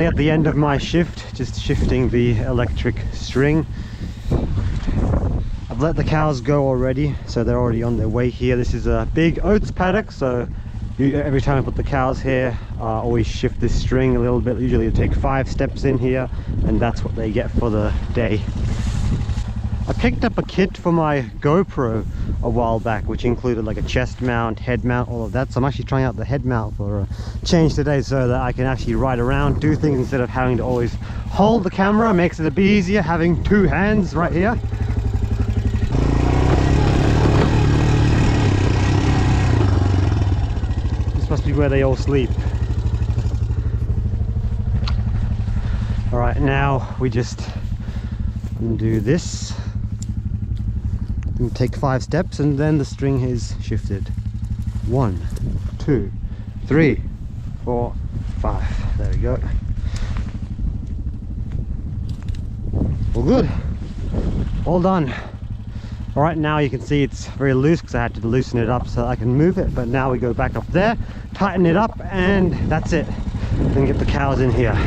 currently at the end of my shift, just shifting the electric string. I've let the cows go already, so they're already on their way here. This is a big oats paddock, so every time I put the cows here, I always shift this string a little bit. Usually I take 5 steps in here, and that's what they get for the day. I picked up a kit for my GoPro a while back, which included like a chest mount, head mount, all of that. So I'm actually trying out the head mount for a change today, so that I can actually ride around, do things instead of having to always hold the camera. Makes it a bit easier having 2 hands right here. This must be where they all sleep. All right, now we just undo this. And take 5 steps, and then the string is shifted. 1, 2, 3, 4, 5. There we go. All good. All done. All right, now you can see it's very loose because I had to loosen it up so I can move it. But now we go back up there, tighten it up, and that's it. Then get the cows in here.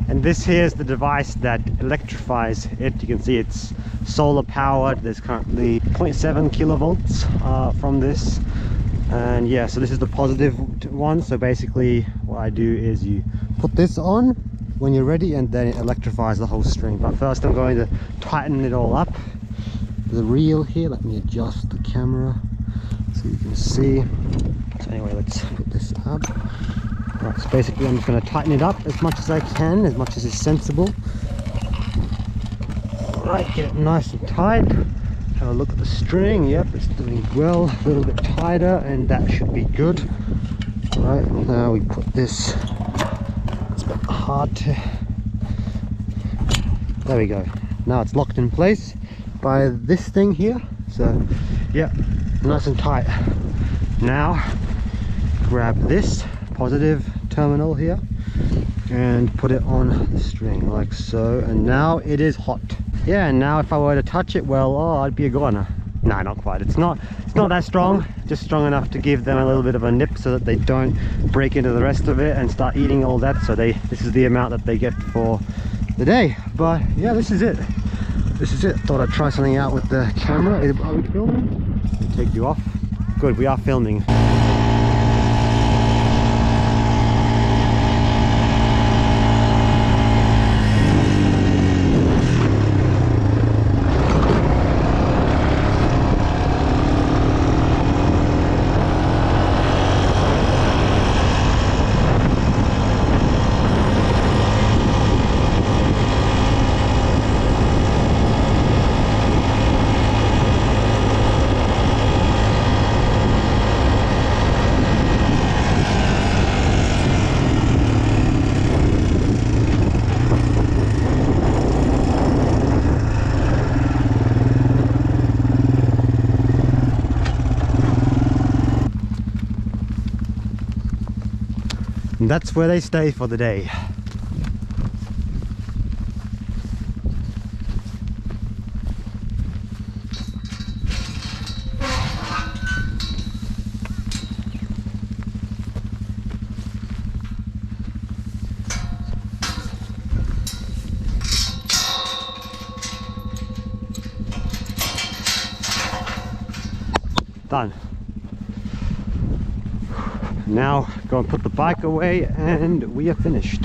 And this here is the device that electrifies it. You can see it's solar powered. There's currently 0.7 kilovolts from this. And yeah, so this is the positive one. So basically what I do is you put this on when you're ready, and then it electrifies the whole string. But first I'm going to tighten it all up. The reel here, let me adjust the camera so you can see. So anyway, let's put this up. Right, so basically I'm just going to tighten it up as much as I can, as much as is sensible. Right, get it nice and tight. Have a look at the string. Yep, it's doing well. A little bit tighter, and that should be good. Right, now we put this. It's a bit hard to. There we go. Now it's locked in place by this thing here. So, yeah, nice and tight. Now, grab this positive terminal here and put it on the string like so, and now it is hot. Yeah, and now if I were to touch it, well, oh, I'd be a goner. No, not quite. It's not that strong, just strong enough to give them a little bit of a nip so that they don't break into the rest of it and start eating all that. So this is the amount that they get for the day. But yeah, this is it. Thought I'd try something out with the camera. Are we filming? Take you off. Good, we are filming. And that's where they stay for the day. Done. Now go and put the bike away, and we are finished.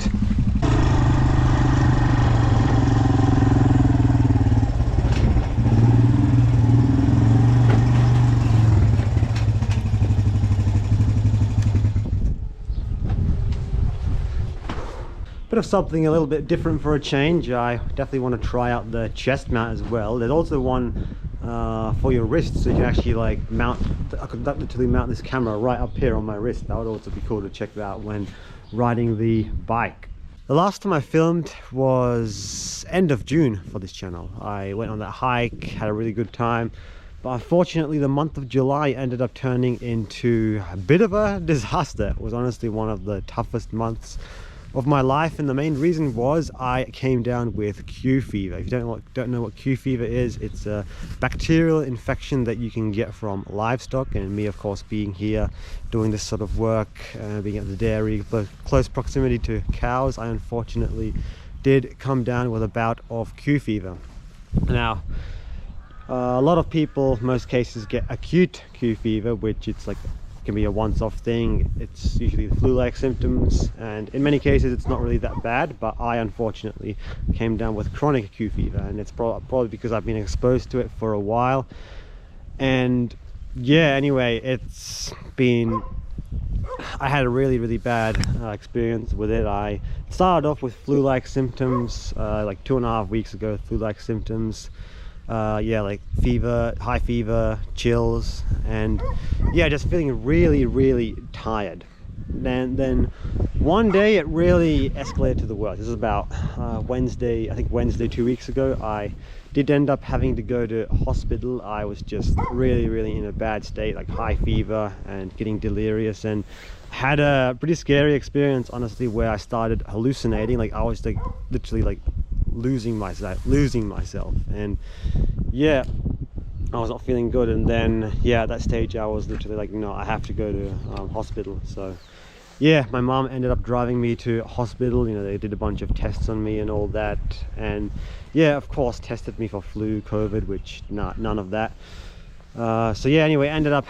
Bit of something a little bit different for a change. I definitely want to try out the chest mount as well. There's also one for your wrist, so you can actually like mount. I could literally mount this camera right up here on my wrist. That would also be cool to check that out when riding the bike. The last time I filmed was end of June for this channel. I went on that hike, had a really good time, but unfortunately the month of July ended up turning into a bit of a disaster. It was honestly one of the toughest months of my life, and the main reason was I came down with Q fever. If you don't know what Q fever is, it's a bacterial infection that you can get from livestock, and me of course being here doing this sort of work, being at the dairy, close proximity to cows, I unfortunately did come down with a bout of Q fever. Now a lot of people, most cases, get acute Q fever, which it's like can be a once-off thing. It's usually flu-like symptoms, and in many cases it's not really that bad, but I unfortunately came down with chronic Q fever, and it's probably because I've been exposed to it for a while. And yeah, anyway, I had a really bad experience with it. I started off with flu-like symptoms like 2.5 weeks ago, flu-like symptoms. Yeah, like fever, high fever, chills, and yeah, just feeling really tired. And then one day it really escalated to the worst. This is about Wednesday, I think Wednesday 2 weeks ago. I did end up having to go to hospital. I was just really in a bad state, like high fever and getting delirious, and had a pretty scary experience, honestly, where I started hallucinating. Like I was like literally like losing myself, and yeah, I was not feeling good. And then yeah, at that stage I was literally like, no, I have to go to hospital. So yeah, my mom ended up driving me to hospital. You know, they did a bunch of tests on me and all that, and yeah, of course tested me for flu, COVID, which none of that. So yeah, anyway, ended up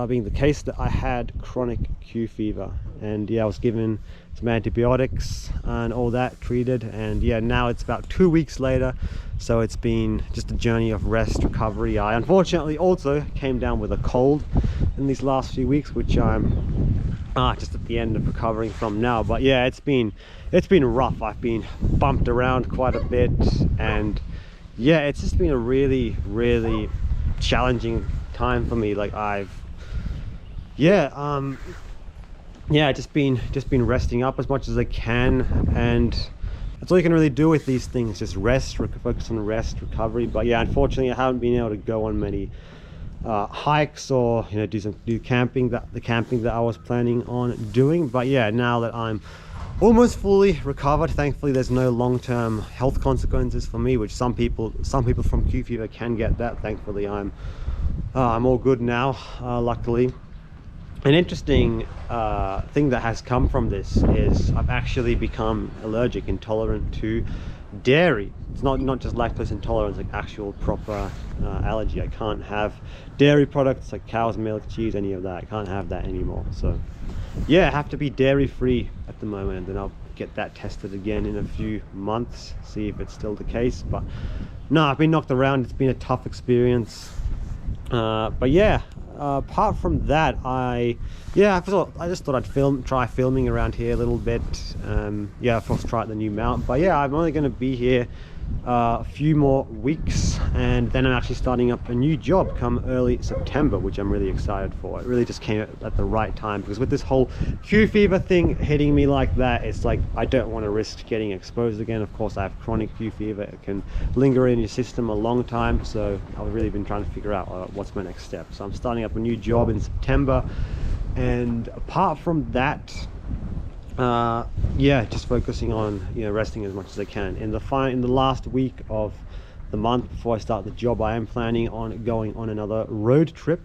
being the case that I had chronic Q fever, and yeah, I was given some antibiotics and all that, treated, and yeah, now it's about 2 weeks later, so it's been just a journey of rest, recovery. I unfortunately also came down with a cold in these last few weeks, which I'm just at the end of recovering from now. But yeah, it's been rough. I've been bumped around quite a bit, and yeah, it's just been a really challenging time for me. Like just been resting up as much as I can, and that's all you can really do with these things, just rest, focus on rest, recovery. But yeah, unfortunately I haven't been able to go on many hikes or, you know, do the camping that I was planning on doing. But yeah, now that I'm almost fully recovered, thankfully there's no long-term health consequences for me, which some people from Q fever can get that. Thankfully I'm all good now, luckily. An interesting thing that has come from this is I've actually become allergic, intolerant to dairy. It's not just lactose intolerance, like actual proper allergy. I can't have dairy products like cow's milk, cheese, any of that. I can't have that anymore. So yeah, I have to be dairy free at the moment, and then I'll get that tested again in a few months, see if it's still the case. But no, I've been knocked around. It's been a tough experience, but yeah, apart from that, I just thought I'd try filming around here a little bit. Yeah, of course, try out the new mount. But yeah, I'm only going to be here a few more weeks, and then I'm actually starting up a new job come early September, which I'm really excited for. It really just came at the right time, because with this whole Q fever thing hitting me like that, it's like I don't want to risk getting exposed again. Of course, I have chronic Q fever. It can linger in your system a long time, so I've really been trying to figure out what's my next step. So I'm starting up a new job in September, and apart from that, yeah, just focusing on, you know, resting as much as I can. In the last week of the month before I start the job, I am planning on going on another road trip,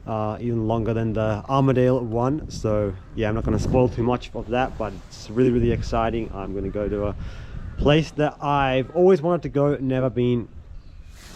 even longer than the Armadale one. So yeah, I'm not going to spoil too much of that, but it's really exciting. I'm going to go to a place that I've always wanted to go, never been.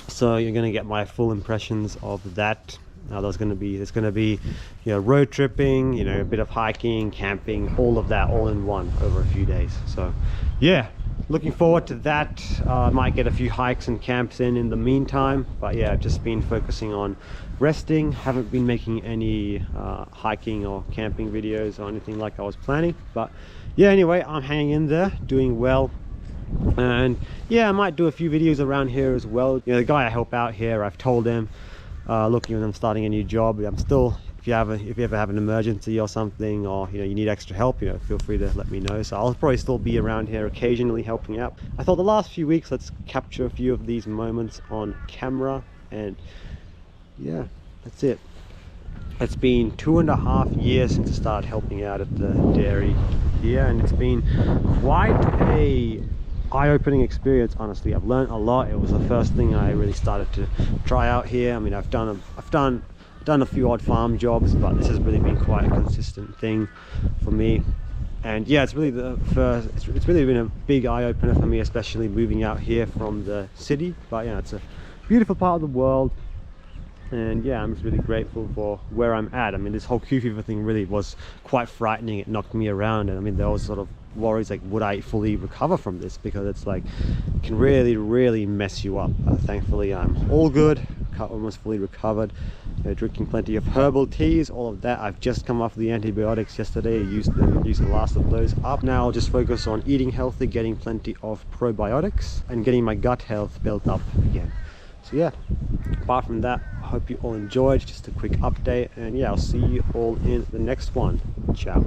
So you're going to get my full impressions of that. There's going to be, you know, road tripping, you know, a bit of hiking, camping, all of that, all in one over a few days. So yeah, looking forward to that. I might get a few hikes and camps in the meantime, but yeah, I've just been focusing on resting. Haven't been making any hiking or camping videos or anything like I was planning. But yeah, anyway, I'm hanging in there, doing well. And yeah, I might do a few videos around here as well. You know, the guy I help out here, I've told him, look, when I'm starting a new job, I'm still, if you ever have an emergency or something, or you know, you need extra help, you know, feel free to let me know. So I'll probably still be around here occasionally helping out. I thought the last few weeks, let's capture a few of these moments on camera, and yeah, that's it. It's been 2.5 years since I started helping out at the dairy. here, and it's been quite a eye-opening experience. Honestly, I've learned a lot. It was the first thing I really started to try out here. I mean, I've done a few odd farm jobs, but this has really been quite a consistent thing for me. And yeah, it's really it's really been a big eye-opener for me, especially moving out here from the city. But yeah, it's a beautiful part of the world, and yeah, I'm just really grateful for where I'm at. I mean, this whole Q fever thing really was quite frightening. It knocked me around, and I mean, there was sort of worries like, would I fully recover from this, because it's like, it can really mess you up. Thankfully, I'm all good, almost fully recovered. Drinking plenty of herbal teas, all of that. I've just come off the antibiotics yesterday, used the last of those up. Now I'll just focus on eating healthy, getting plenty of probiotics, and getting my gut health built up again. So yeah, apart from that, I hope you all enjoyed. Just a quick update, and yeah, I'll see you all in the next one. Ciao.